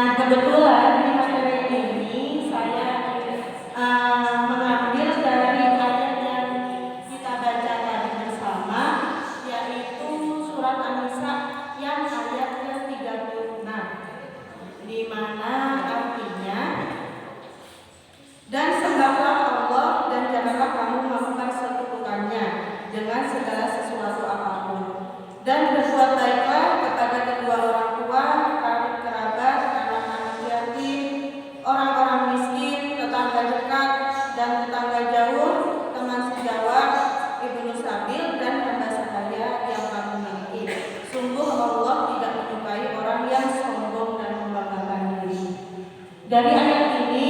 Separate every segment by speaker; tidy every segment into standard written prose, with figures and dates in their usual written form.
Speaker 1: Nah, kebetulan di materi ini saya mengambil dari ayat yang kita baca tadi bersama, yaitu surat An-Nisa yang ayat ke-36, di mana artinya, dan sembahlah Allah dan janganlah kamu mempersekutukannya dengan segala sesuatu apapun, dan berbuat baiklah kepada kedua orang tua, karib kerabat, anak-anak yatim, orang-orang miskin, tetangga dekat dan tetangga jauh, teman sejawat, ibnu sabil, dan hamba sahaya yang kamu miliki. Sungguh Allah tidak menyukai orang yang sombong dan membanggakan diri. Dari ayat ini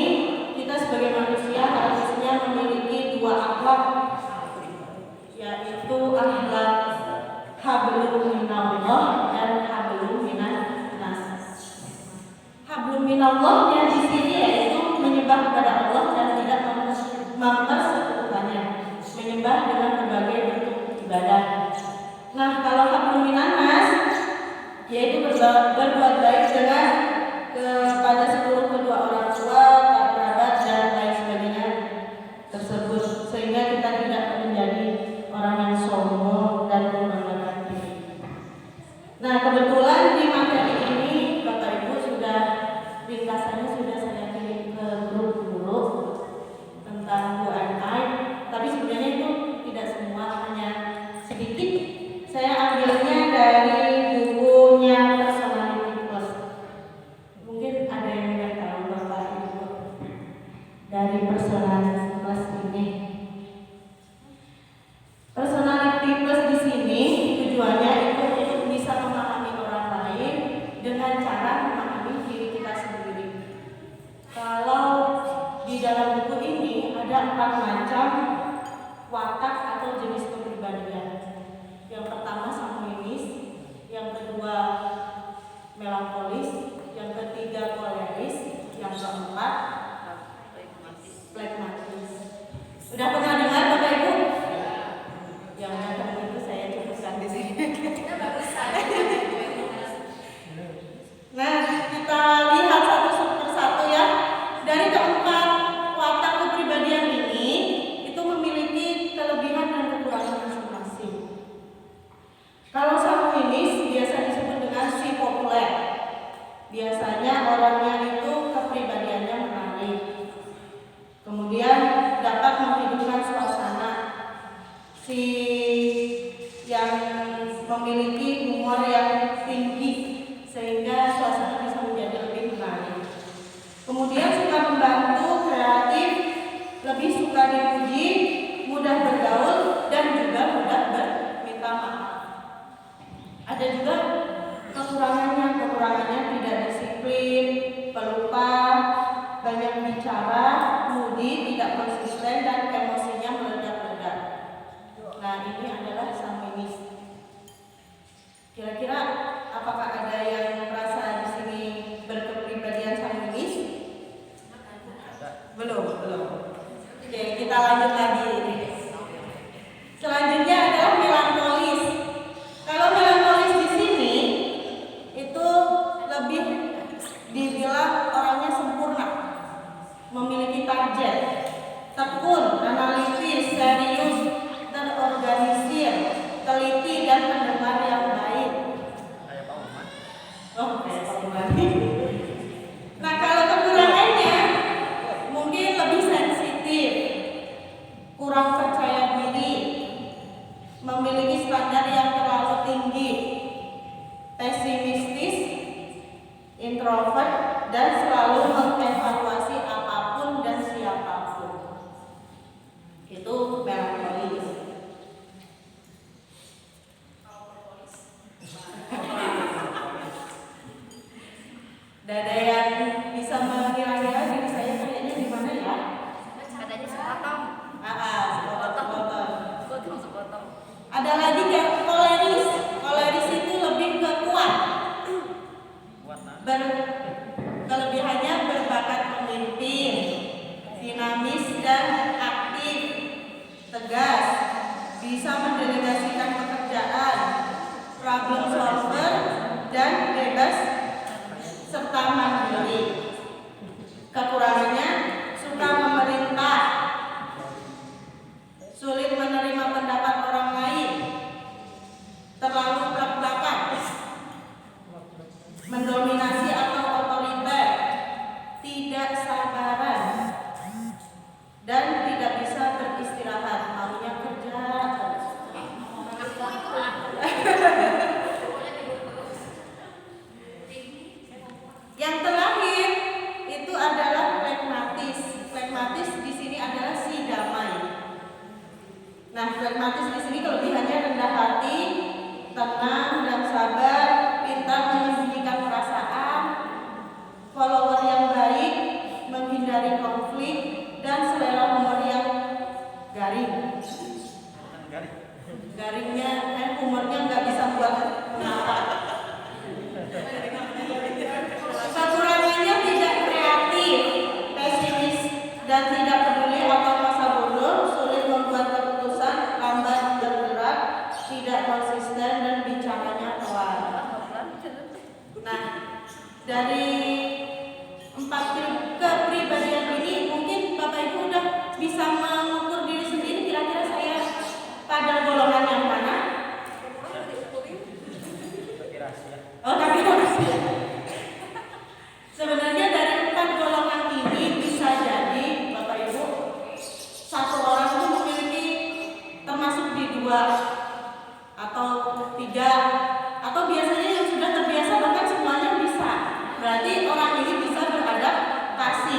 Speaker 1: kita sebagai manusia harusnya memiliki dua akhlak, yaitu akhlak hablum minallah dan hablum minan nas. Hablum minallahnya di sini yaitu menyembah kepada Allah dan tidak mempersekutukannya, menyembah dengan berbagai bentuk ibadah. Nah, kalau hablum minan nas yaitu berbuat baik dengan kepada seluruh kedua orang tua, kerabat dan lain sebagainya tersebut, sehingga kita tidak menjadi orang yang sombong dan membanggakan diri. Nah, kebetulan di materi ini Bapak Ibu sudah ringkasannya sudah saya kirim ke grup dulu tentang UNI, tapi sebenarnya itu tidak semua, hanya sedikit. Saya ambilnya dari bukunya Personality Plus. Mungkin ada yang tidak tahu Bapak Ibu dari Personality Plus ini. Personality Plus di sini tujuannya itu untuk bisa memahami orang lain dengan cara memahami diri kita sendiri. Kalau di dalam buku ini ada 4 macam watak atau jenis kepribadian. Yang pertama sanguinis, yang kedua melankolis, yang ketiga koleris, yang keempat flegmatis. Sudah pernah dengar Bapak Ibu? Yang macam itu saya cukupkan di sini. Nah, kita lihat satu persatu ya. Dari keempat watak kepribadian ini itu memiliki kelebihan dan kekurangan masing-masing. Kalau sanguinis biasa disebut dengan si populer. Biasanya orangnya itu kepribadiannya menarik. Kemudian dapat menghidupkan suasana. Si yang memiliki humor yang tinggi sehingga suasana bisa menjadi lebih menarik. Kemudian suka membantu, kreatif, lebih suka dipuji, mudah bergaul dan juga mudah berminta maaf. Ada juga kekurangannya tidak disiplin, pelupa, banyak bicara, moody, tidak konsisten dan emosinya meledak-ledak. Nah, ini adalah sanguinis. Kira-kira apakah ada yang merasa di sini berkepribadian sanguinis? Belum. Oke, kita lanjut lagi. Selanjutnya adalah melankolis. Kalau melankolis di sini itu lebih dibilang orangnya sempurna, memiliki target, tekun, analitis, serius, terorganisir, teliti dan pendengar yang baik.
Speaker 2: Kayak Pak Uman.
Speaker 1: Oh, kayak Pak Uman. Nah, kalau kekurangannya mungkin lebih sensitif, kurang percaya diri, memiliki standar yang terlalu tinggi, pesimistis, introvert, dan selalu mengevaluasi apapun dan siapapun. Itu melankolis. Ada yang bisa mengira-ngira diri saya kayaknya di mana ya?
Speaker 3: Katanya sepotong.
Speaker 1: Sepotong. Ada lagi yang koleris. Koleris itu lebih ke kuat. Kelebihannya berbakat pemimpin, dinamis dan aktif, tegas, bisa mendelegasikan pekerjaan, problem solver dan bebas serta mandiri. mendominasi atau otoriter, tidak sabaran, dan tidak bisa beristirahat, maunya kerja terus. Yang terakhir itu adalah flegmatis. Flegmatis di sini adalah si damai. Nah, flegmatis di sini kelebihannya rendah hati, tenang dan sabar, pintar menyembunyikan perasaan, follower yang baik, menghindari konflik, dan selera humor yang garing. Garingnya, humornya nggak bisa buat ngakak. Kekurangannya tidak kreatif, pesimis, dan tidak peduli atau masa bodoh, sulit membuat keputusan, lambat bergerak, tidak konsisten, dan bicaranya pelan. Nah, dari 4 kepribadian ini mungkin Bapak Ibu udah bisa mengukur diri sendiri, kira-kira saya pada golongan yang mana? Oh, tapi rahasia. Sebenarnya dari 4 golongan ini bisa jadi Bapak Ibu satu orang itu memiliki termasuk di 2 atau 3, atau biasanya yang sudah terbiasa bahkan semuanya bisa. Berarti orang ini bisa beradaptasi.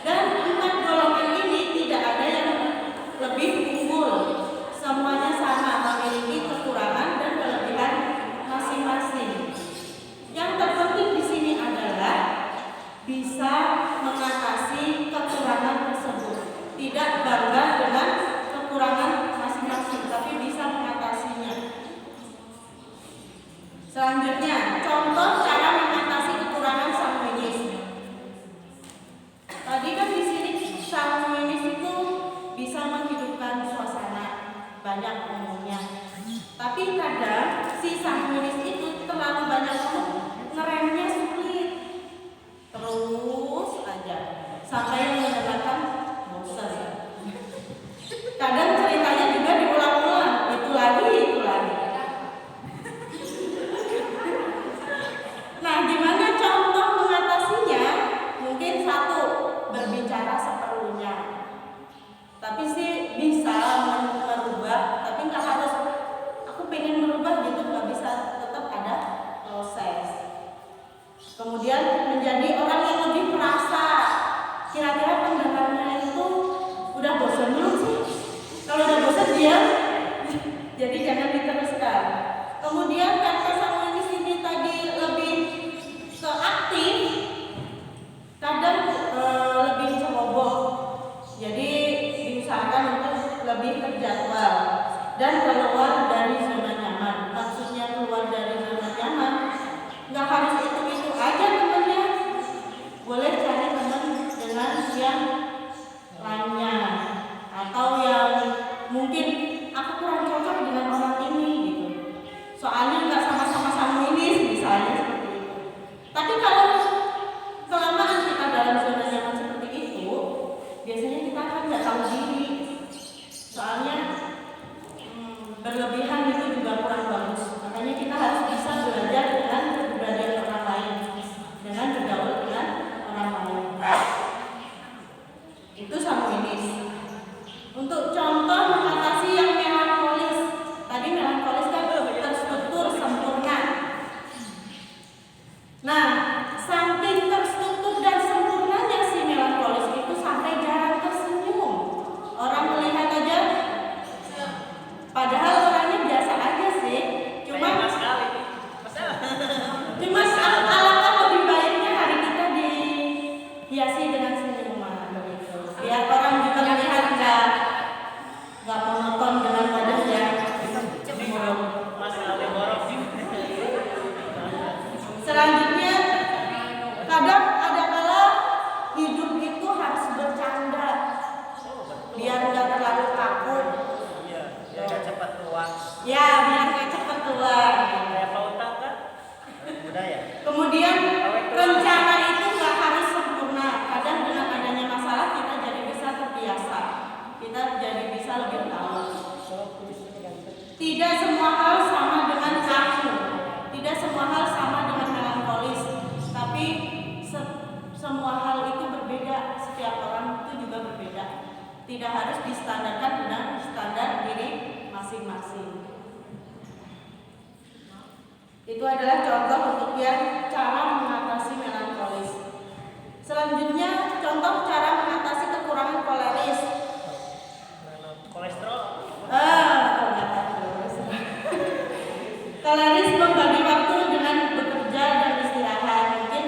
Speaker 1: Dan 4 golongan ini tidak ada yang lebih unggul. Semuanya sama, memiliki kekurangan dan kelebihan masing-masing. Yang terpenting di sini adalah bisa mengatasi kekurangan tersebut. Tidak bangga dengan kekurangan masing-masing, tapi bisa mengatasinya. Selanjutnya, contoh cara mengatasi kekurangan sanguinis. Tadi kan di sini sanguinis itu bisa menghidupkan suasana, banyak ngomongnya. Tapi kadang si sanguinis itu terlalu banyak ngomong, ngeremnya sulit. Terus aja sampai yang menyebabkan bosan. Kadang ceritanya juga diulang-ulang, itu lagi. Nah, gimana contoh mengatasinya? Mungkin 1, berbicara seperlunya. Tapi sih bisa merubah, tapi nggak harus aku pengen merubah gitu, nggak bisa, tetap ada proses. Kemudian menjadi orang yang lebih perasa. Kira-kira pendengarnya itu udah bosan belum sih? Kalau udah bosan diam, jadi jangan diteruskan. Kemudian kata sanguinis ini tadi lebih ke aktif, kadang lebih ceroboh. Jadi diusahakan untuk lebih terjadwal dan keluar dari zona nyaman. Maksudnya keluar dari zona nyaman, nggak harus itu aja temennya. Boleh cari teman dengan yang lainnya, atau yang mungkin aku kurang cocok dengan orang ini gitu. Soalnya nggak sama-sama sanguinis misalnya seperti itu. Tapi kalau kelamaan kita dalam zona nyaman seperti itu, biasanya kita akan nggak tahu diri. Soalnya berlebihan itu juga kurang bagus. Makanya kita harus bisa belajar dengan keberadaan orang lain, dengan bergaul dengan orang lain. Itu sanguinis. Untuk contoh mengatasi yang melankolis, tadi melankolis kan terstruktur sempurna. Nah, saking terstruktur dan sempurnanya si melankolis itu sampai jarang tersenyum. Orang melihat aja, padahal orangnya biasa aja sih. Cuma alangkah lebih baiknya hari kita dihiasi dengan senyuman begitu. Biar orang juga melihat nggak monoton dengan wajah yang cemurung. Selanjutnya, kadang ada kala hidup itu harus bercanda biar nggak terlalu kaku.
Speaker 2: Biar nggak cepat tua.
Speaker 1: Ya, biar nggak cepat tua.
Speaker 2: Kayak pautan kan? Budaya.
Speaker 1: Kemudian rencana itu nggak harus sempurna. Kadang dengan adanya masalah kita jadi bisa terbiasa. Kita jadi bisa lebih tahu. Tidak semua hal sama dengan kamu. Tidak semua hal sama dengan melankolis. tidak harus distandarkan dengan standar diri masing-masing. Itu adalah contoh untuk yang cara mengatasi melankolis. Selanjutnya contoh cara mengatasi kekurangan koleris.
Speaker 2: Kolesterol.
Speaker 1: Koleris membagi waktu dengan bekerja dan istirahat. Mungkin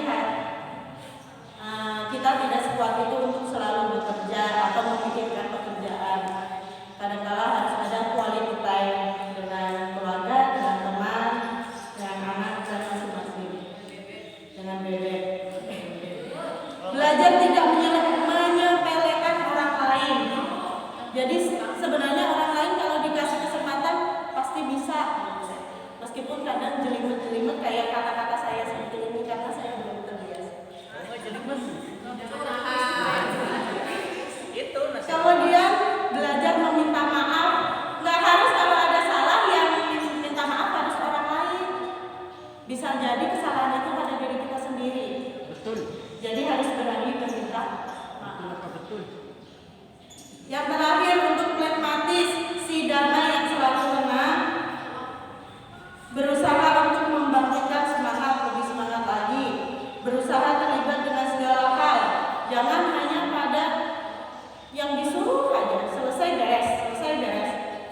Speaker 1: kita tidak sekuat itu untuk selalu bekerja atau memikirkan pekerjaan. Kadang-kala harus ada quality time dengan keluarga, dengan teman, dengan anak dan masing-masing, dengan bebek. Belajar tidak menyepelekan orang lain. Jadi sebenarnya orang lain kalau dikasih kesempatan pasti bisa. Meskipun kadang jelimet-jelimet kayak kata-kata saya seperti ini karena saya belum terbiasa.
Speaker 2: Itu nasi.
Speaker 1: Kemudian belajar meminta maaf. Nggak harus kalau ada salah yang minta maaf harus orang lain. Bisa jadi kesalahan itu pada diri kita sendiri.
Speaker 2: Betul.
Speaker 1: Jadi harus berani meminta maaf.
Speaker 2: Betul.
Speaker 1: Yang terakhir untuk pragmatis, si damai yang selalu tenang, berusaha untuk membangkitkan semangat, lebih semangat lagi, berusaha terlibat dengan segala hal, jangan hanya pada yang disuruh aja, selesai beres,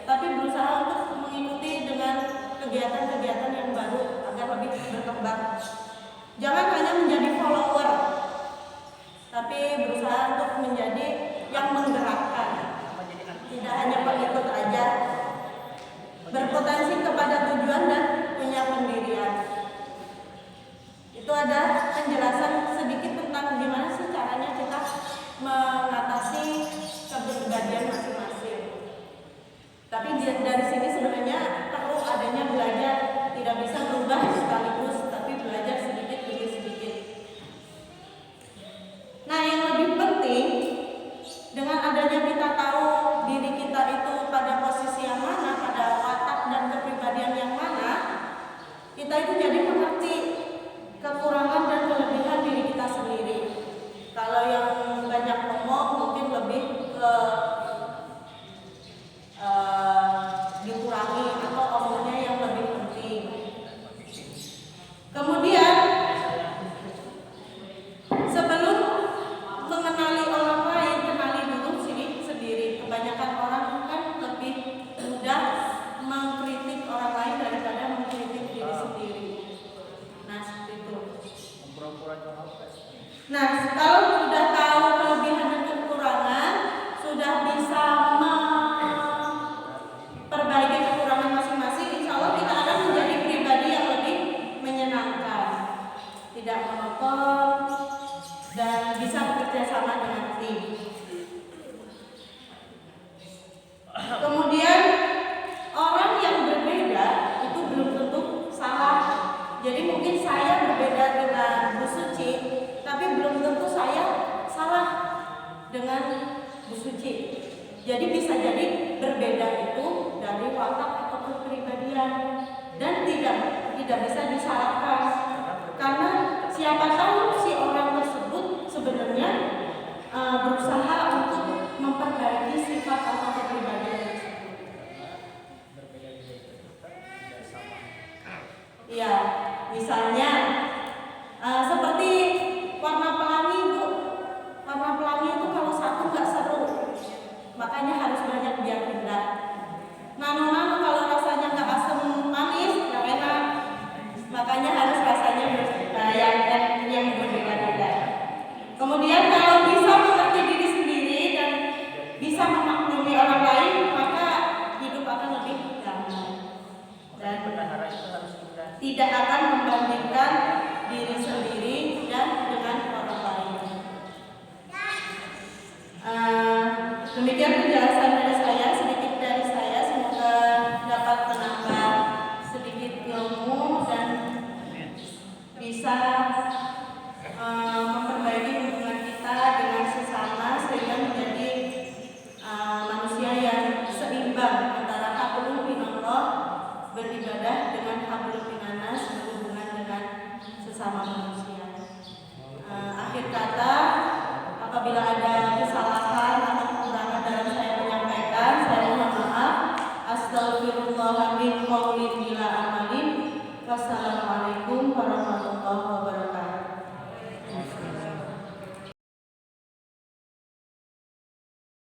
Speaker 1: tapi berusaha untuk mengikuti dengan kegiatan-kegiatan yang baru agar lebih berkembang. Jangan hanya menjadi follower, tapi berusaha untuk menjadi yang menggerakkan, tidak hanya pengikut aja, berpotensi kepada tujuan dan punya pendirian. Itu ada penjelasan sedikit tentang gimana sih caranya kita mengatasi kepribadian masing-masing. Tapi dari sini sebenarnya perlu adanya belajar, tidak bisa berubah sekaligus, tapi belajar sedikit demi sedikit. Nah, yang lebih penting dengan adanya kita tahu diri kita itu pada posisi yang mana, pada watak dan kepribadian yang mana, kita itu jadi mengerti kekurangan dan kelebihan diri kita sendiri. Kalau yang banyak ngomong mungkin lebih ke dikurangi atau omongnya yang lebih penting. Kemudian sebelum mengenali orang lain, kenali dulu sendiri. Kebanyakan orang kan lebih mudah mengkritik orang lain daripada mengkritik diri sendiri. Nah, seperti itu. Nah, kalau sudah tahu kelebihan dan kekurangan, sudah bisa memperbaiki kekurangan masing-masing, insya Allah kita akan menjadi pribadi yang lebih menyenangkan, tidak monoton, dan bisa bekerja sama dengan tim. Kemudian orang yang berbeda itu belum tentu salah. Jadi mungkin saya berbeda dengan Bu Suci, tapi belum tentu saya salah dengan Bu Suci. Jadi bisa jadi berbeda itu dari watak atau kepribadian dan tidak bisa disalahkan. Karena siapa tahu si orang tersebut sebenarnya berusaha untuk memperbaiki sifat atau kepribadian tersebut. Ya, misalnya seperti warna pelangi Bu. Warna pelangi itu kalau satu nggak seru, makanya harus banyak biar pindah. Nano-nano kalau rasanya nggak asam manis, nggak enak, makanya harus rasanya yang berbeda-beda. Kemudian kalau bisa mengerti diri sendiri dan bisa memaklumi orang lain, maka hidup akan lebih damai dan tidak akan membandingkan diri sendiri dan dengan orang lain. Demikian penjelasan dari saya, sedikit dari saya, semoga dapat menambah sedikit ilmu dan bisa memperbaiki hubungan kita dengan sesama sehingga menjadi manusia yang seimbang antara hablum minallah beribadah dengan hablum minannas berhubungan dengan sesama